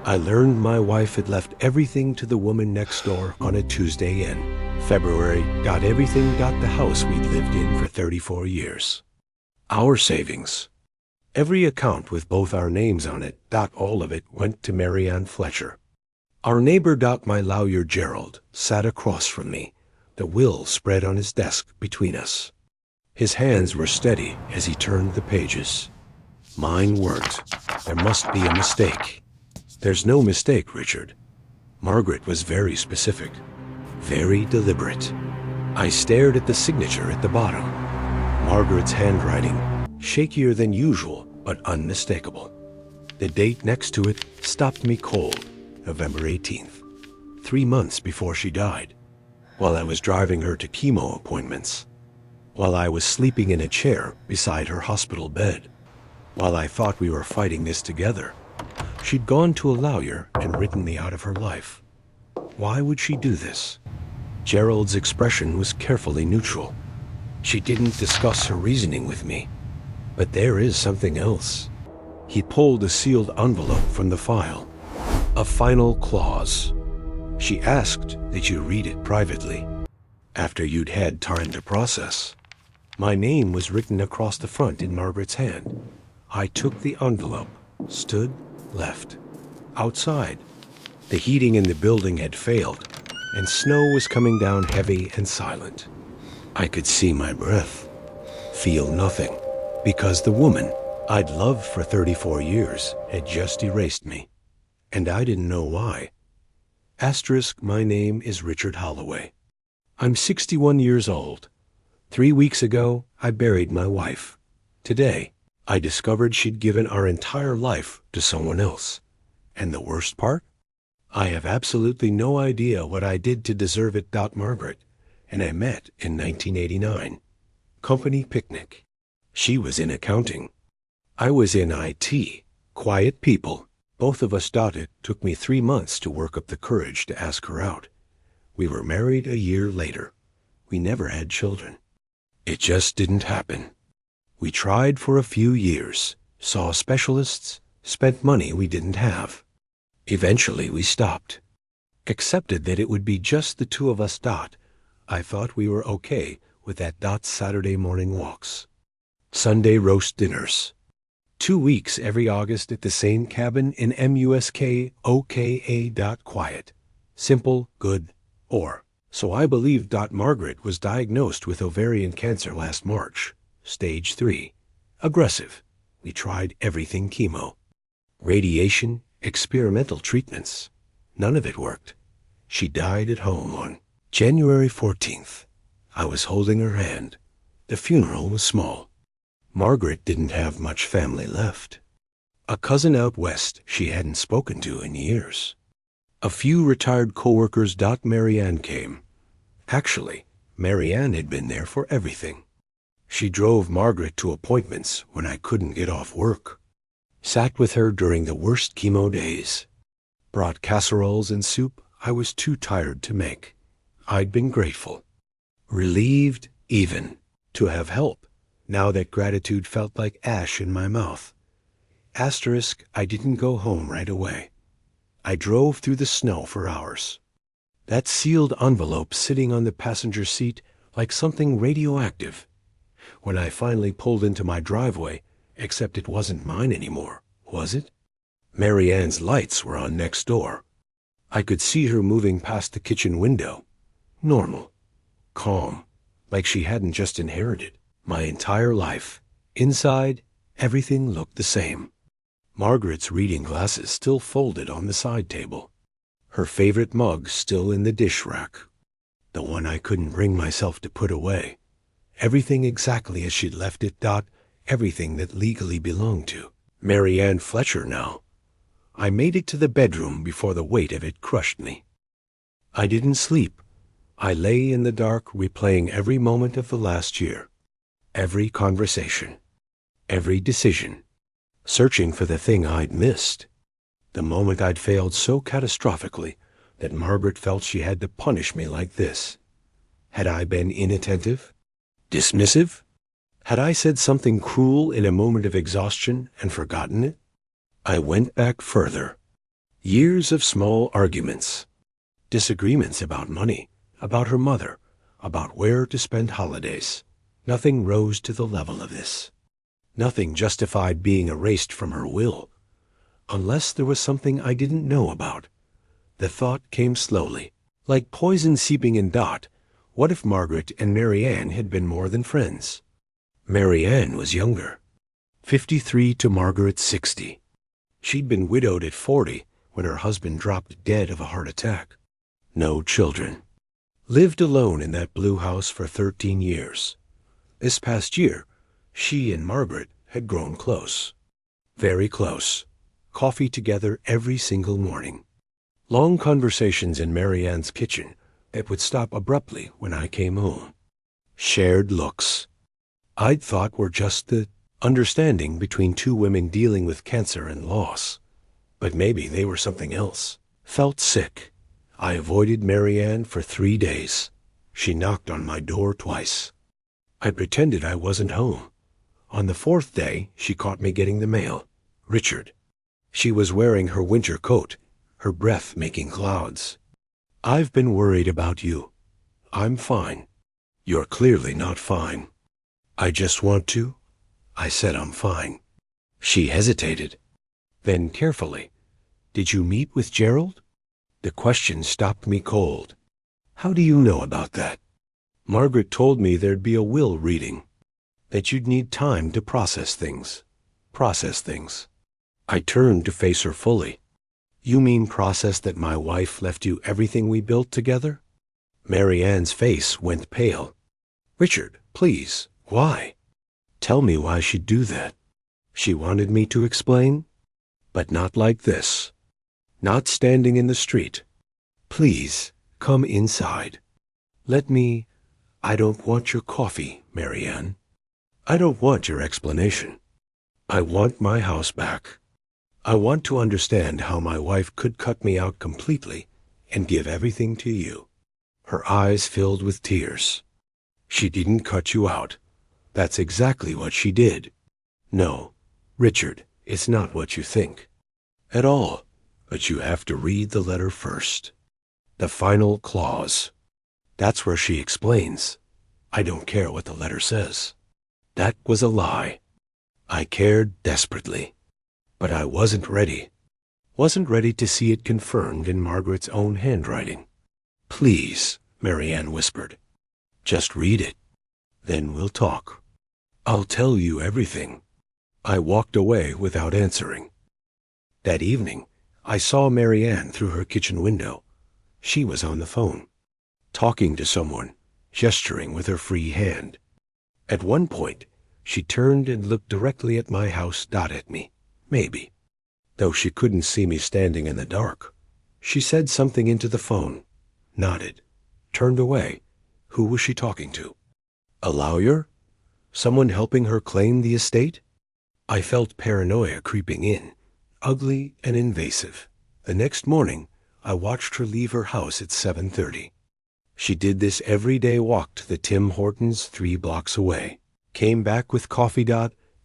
I learned my wife had left everything to the woman next door on a Tuesday in February. Everything. The house we'd lived in for 34 years. Our savings. Every account with both our names on it. All of it went to Marianne Fletcher. Our neighbor. My lawyer Gerald sat across from me, the will spread on his desk between us. His hands were steady as he turned the pages. Mine weren't. There must be a mistake. There's no mistake, Richard. Margaret was very specific, very deliberate. I stared at the signature at the bottom. Margaret's handwriting, shakier than usual, but unmistakable. The date next to it stopped me cold, November 18th, 3 months before she died, while I was driving her to chemo appointments, while I was sleeping in a chair beside her hospital bed, while I thought we were fighting this together. She'd gone to a lawyer and written me out of her life. Why would she do this? Gerald's expression was carefully neutral. She didn't discuss her reasoning with me. But there is something else. He pulled a sealed envelope from the file. A final clause. She asked that you read it privately, after you'd had time to process. My name was written across the front in Margaret's hand. I took the envelope, stood, left. Outside, the heating in the building had failed, and snow was coming down heavy and silent. I could see my breath, feel nothing, because the woman I'd loved for 34 years had just erased me, and I didn't know why. Asterisk, my name is Richard Holloway. I'm 61 years old. 3 weeks ago, I buried my wife. Today, I discovered she'd given our entire life to someone else. And the worst part? I have absolutely no idea what I did to deserve it. Margaret and I met in 1989. Company picnic. She was in accounting. I was in IT. Quiet people. Both of us. It took me 3 months to work up the courage to ask her out. We were married a year later. We never had children. It just didn't happen. We tried for a few years, saw specialists, spent money we didn't have. Eventually we stopped. Accepted that it would be just the two of us. I thought we were okay with that. Saturday morning walks. Sunday roast dinners. 2 weeks every August at the same cabin in MUSK. OKA. Quiet. Simple, good, or. So I believe. Margaret was diagnosed with ovarian cancer last March. Stage 3. Aggressive. We tried everything: chemo, radiation, experimental treatments. None of it worked. She died at home on January 14th. I was holding her hand. The funeral was small. Margaret didn't have much family left. A cousin out west she hadn't spoken to in years. A few retired coworkers. Marianne came. Actually, Marianne had been there for everything. She drove Margaret to appointments when I couldn't get off work. Sat with her during the worst chemo days. Brought casseroles and soup I was too tired to make. I'd been grateful. Relieved, even, to have help, now that gratitude felt like ash in my mouth. Asterisk, I didn't go home right away. I drove through the snow for hours. That sealed envelope sitting on the passenger seat like something radioactive. When I finally pulled into my driveway, except it wasn't mine anymore, was it? Marianne's lights were on next door. I could see her moving past the kitchen window. Normal. Calm. Like she hadn't just inherited my entire life. Inside, everything looked the same. Margaret's reading glasses still folded on the side table. Her favorite mug still in the dish rack. The one I couldn't bring myself to put away. Everything exactly as she'd left it. Everything that legally belonged to Marianne Fletcher now. I made it to the bedroom before the weight of it crushed me. I didn't sleep. I lay in the dark replaying every moment of the last year. Every conversation. Every decision. Searching for the thing I'd missed. The moment I'd failed so catastrophically that Margaret felt she had to punish me like this. Had I been inattentive? Dismissive? Had I said something cruel in a moment of exhaustion and forgotten it? I went back further. Years of small arguments. Disagreements about money, about her mother, about where to spend holidays. Nothing rose to the level of this. Nothing justified being erased from her will. Unless there was something I didn't know about. The thought came slowly, like poison seeping in Dot. What if Margaret and Mary Ann had been more than friends? Mary Ann was younger. 53 to Margaret's 60. She'd been widowed at 40 when her husband dropped dead of a heart attack. No children. Lived alone in that blue house for 13 years. This past year, she and Margaret had grown close. Very close. Coffee together every single morning. Long conversations in Mary Ann's kitchen that would stop abruptly when I came home. Shared looks. I'd thought were just the understanding between two women dealing with cancer and loss. But maybe they were something else. Felt sick. I avoided Mary Ann for 3 days. She knocked on my door twice. I pretended I wasn't home. On the 4th day, she caught me getting the mail. Richard. She was wearing her winter coat, her breath making clouds. I've been worried about you. I'm fine. You're clearly not fine. I just want to. I said I'm fine. She hesitated. Then carefully, did you meet with Gerald? The question stopped me cold. How do you know about that? Margaret told me there'd be a will reading, that you'd need time to process things. Process things. I turned to face her fully. You mean process that my wife left you everything we built together? Mary Ann's face went pale. Richard, please, why? Tell me why she'd do that. She wanted me to explain? But not like this. Not standing in the street. Please, come inside. I don't want your coffee, Mary Ann. I don't want your explanation. I want my house back. I want to understand how my wife could cut me out completely and give everything to you. Her eyes filled with tears. She didn't cut you out. That's exactly what she did. No, Richard, it's not what you think. At all. But you have to read the letter first. The final clause. That's where she explains. I don't care what the letter says. That was a lie. I cared desperately. But I wasn't ready. Wasn't ready to see it confirmed in Margaret's own handwriting. Please, Mary Ann whispered. Just read it. Then we'll talk. I'll tell you everything. I walked away without answering. That evening, I saw Mary Ann through her kitchen window. She was on the phone, talking to someone, gesturing with her free hand. At one point, she turned and looked directly at my house, not at me. Maybe. Though she couldn't see me standing in the dark. She said something into the phone, nodded, turned away. Who was she talking to? A lawyer? Someone helping her claim the estate? I felt paranoia creeping in, ugly and invasive. The next morning, I watched her leave her house at 7:30. She did this everyday walk to the Tim Hortons 3 blocks away. Came back with coffee,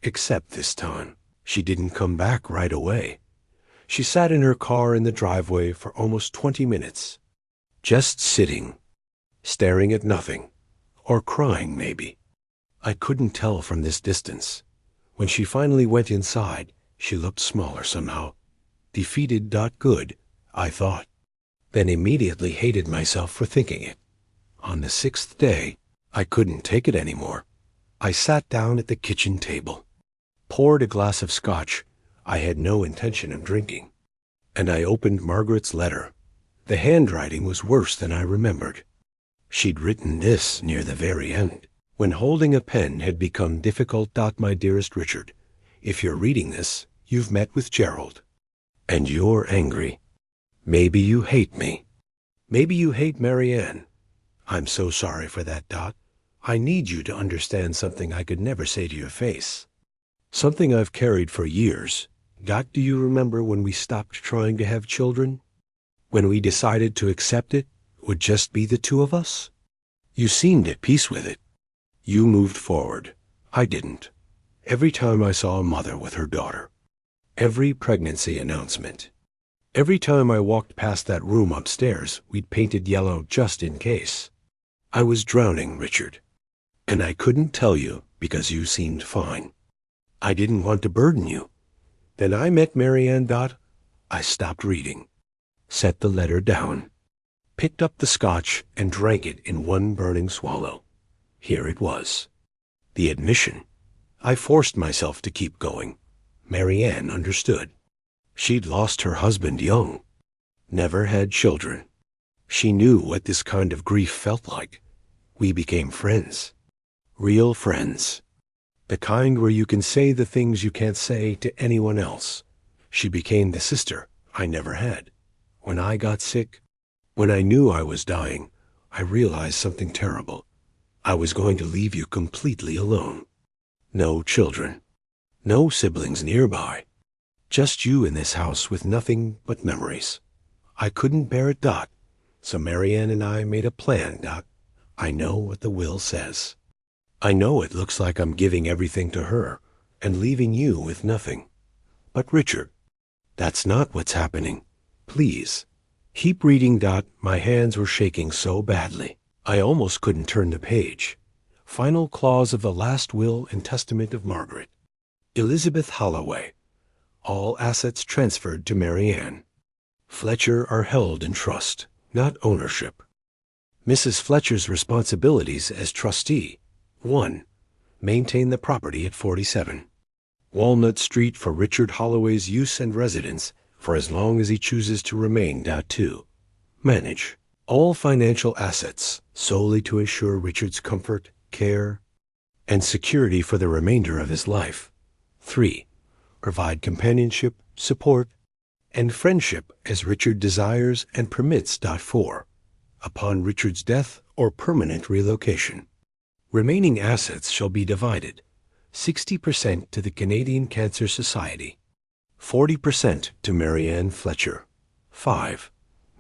except this time. She didn't come back right away. She sat in her car in the driveway for almost 20 minutes. Just sitting, staring at nothing, or crying maybe. I couldn't tell from this distance. When she finally went inside, she looked smaller somehow. Defeated, good, I thought. Then immediately hated myself for thinking it. On the 6th day, I couldn't take it anymore. I sat down at the kitchen table, poured a glass of scotch I had no intention of drinking, and I opened Margaret's letter. The handwriting was worse than I remembered. She'd written this near the very end. When holding a pen had become difficult. My dearest Richard, if you're reading this, you've met with Gerald. And you're angry. Maybe you hate me. Maybe you hate Mary Ann. I'm so sorry for that, I need you to understand something I could never say to your face. Something I've carried for years. Do you remember when we stopped trying to have children? When we decided to accept it would just be the 2 of us? You seemed at peace with it. You moved forward. I didn't. Every time I saw a mother with her daughter, every pregnancy announcement, Every time I walked past that room upstairs, we'd painted yellow just in case. I was drowning, Richard. And I couldn't tell you because you seemed fine. I didn't want to burden you. Then I met Marianne. I stopped reading, set the letter down, picked up the scotch and drank it in one burning swallow. Here it was. The admission. I forced myself to keep going. Marianne understood. She'd lost her husband young, never had children. She knew what this kind of grief felt like. We became friends. Real friends. The kind where you can say the things you can't say to anyone else. She became the sister I never had. When I got sick, when I knew I was dying, I realized something terrible. I was going to leave you completely alone. No children. No siblings nearby. Just you in this house with nothing but memories. I couldn't bear it, So Marianne and I made a plan, I know what the will says. I know it looks like I'm giving everything to her and leaving you with nothing. But Richard, that's not what's happening. Please. Keep reading, My hands were shaking so badly. I almost couldn't turn the page. Final clause of the last will and testament of Margaret. Elizabeth Holloway. All assets transferred to Marianne. Fletcher are held in trust, not ownership. Mrs. Fletcher's responsibilities as trustee. 1. Maintain the property at 47 Walnut Street for Richard Holloway's use and residence for as long as he chooses to remain. 2. Manage all financial assets solely to ensure Richard's comfort, care, and security for the remainder of his life. 3. Provide companionship, support, and friendship as Richard desires and permits. 4. Upon Richard's death or permanent relocation. Remaining assets shall be divided 60% to the Canadian Cancer Society, 40% to Marianne Fletcher. 5.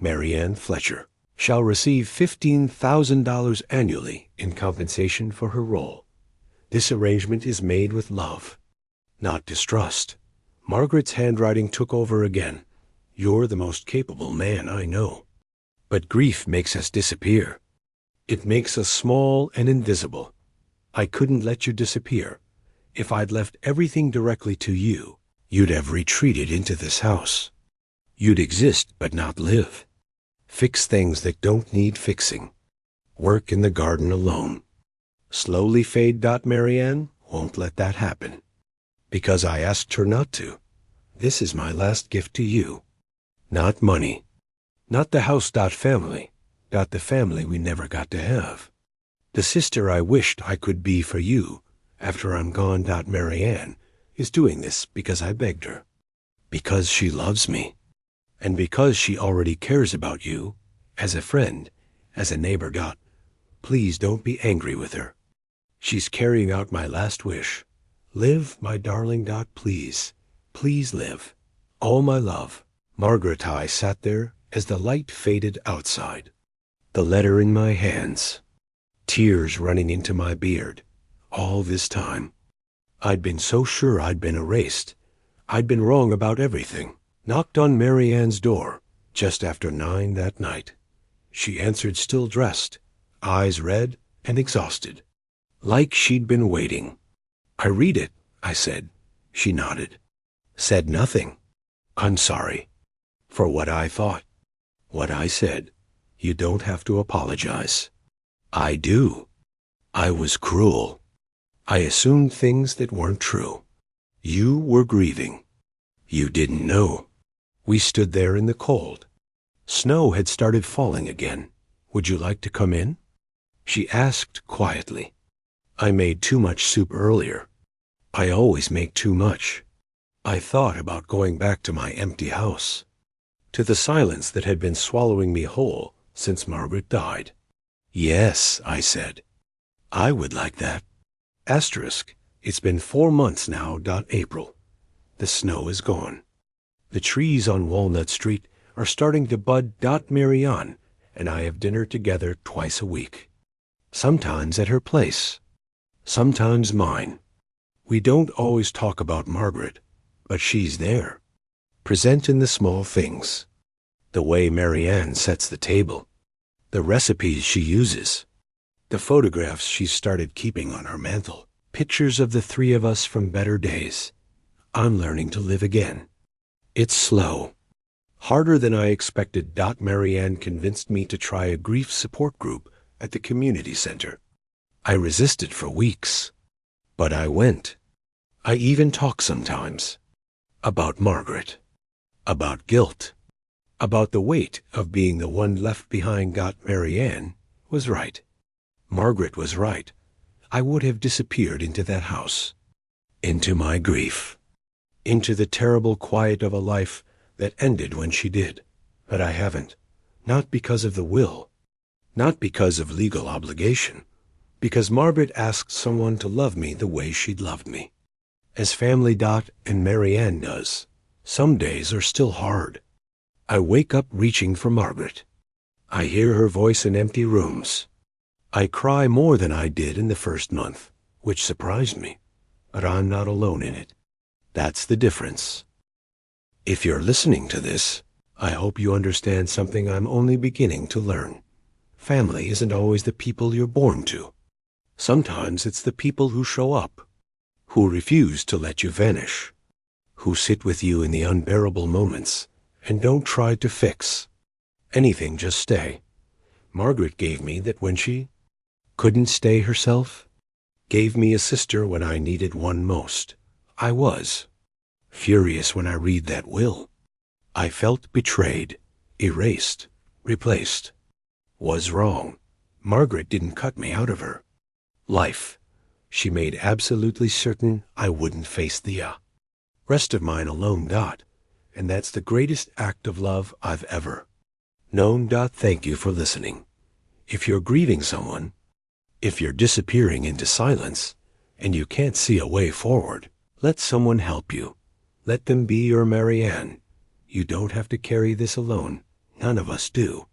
Marianne Fletcher shall receive $15,000 annually in compensation for her role. This arrangement is made with love, not distrust. Margaret's handwriting took over again. You're the most capable man I know. But grief makes us disappear. It makes us small and invisible. I couldn't let you disappear. If I'd left everything directly to you, you'd have retreated into this house. You'd exist but not live. Fix things that don't need fixing. Work in the garden alone. Slowly fade. Marianne won't let that happen. Because I asked her not to. This is my last gift to you. Not money. Not the house. Family. The family we never got to have. The sister I wished I could be for you after I'm gone. Marianne is doing this because I begged her. Because she loves me. And because she already cares about you, as a friend, as a neighbor. Please don't be angry with her. She's carrying out my last wish. Live, my darling. Please, please live. All my love. Margaret. I sat there as the light faded outside. The letter in my hands. Tears running into my beard. All this time. I'd been so sure I'd been erased. I'd been wrong about everything. Knocked on Marianne's door just after 9 that night. She answered still dressed, eyes red and exhausted, like she'd been waiting. I read it, I said. She nodded. Said nothing. I'm sorry. For what I thought. What I said. You don't have to apologize. I do. I was cruel. I assumed things that weren't true. You were grieving. You didn't know. We stood there in the cold. Snow had started falling again. Would you like to come in? She asked quietly. I made too much soup earlier. I always make too much. I thought about going back to my empty house, to the silence that had been swallowing me whole since Margaret died. Yes, I said. I would like that. Asterisk. It's been 4 months now. April. The snow is gone. The trees on Walnut Street are starting to bud. Marianne and I have dinner together twice a week. Sometimes at her place. Sometimes mine. We don't always talk about Margaret, but she's there. Present in the small things. The way Marianne sets the table. The recipes she uses. The photographs she started keeping on her mantel. Pictures of the three of us from better days. I'm learning to live again. It's slow. Harder than I expected. Marianne convinced me to try a grief support group at the community center. I resisted for weeks, but I went. I even talk sometimes. About Margaret. About guilt. About the weight of being the one left behind. Marianne was right. Margaret was right. I would have disappeared into that house. Into my grief. Into the terrible quiet of a life that ended when she did. But I haven't. Not because of the will. Not because of legal obligation. Because Margaret asked someone to love me the way she'd loved me. As family. And Marianne does. Some days are still hard. I wake up reaching for Margaret. I hear her voice in empty rooms. I cry more than I did in the first month, which surprised me. But I'm not alone in it. That's the difference. If you're listening to this, I hope you understand something I'm only beginning to learn. Family isn't always the people you're born to. Sometimes it's the people who show up, who refuse to let you vanish, who sit with you in the unbearable moments and don't try to fix anything, just stay. Margaret gave me that when she couldn't stay herself, gave me a sister when I needed one most. I was furious when I read that will. I felt betrayed, erased, replaced. Was wrong. Margaret didn't cut me out of her life. She made absolutely certain I wouldn't face the rest of mine alone. And that's the greatest act of love I've ever known. Thank you for listening. If you're grieving someone, if you're disappearing into silence, and you can't see a way forward, let someone help you. Let them be your Marianne. You don't have to carry this alone. None of us do.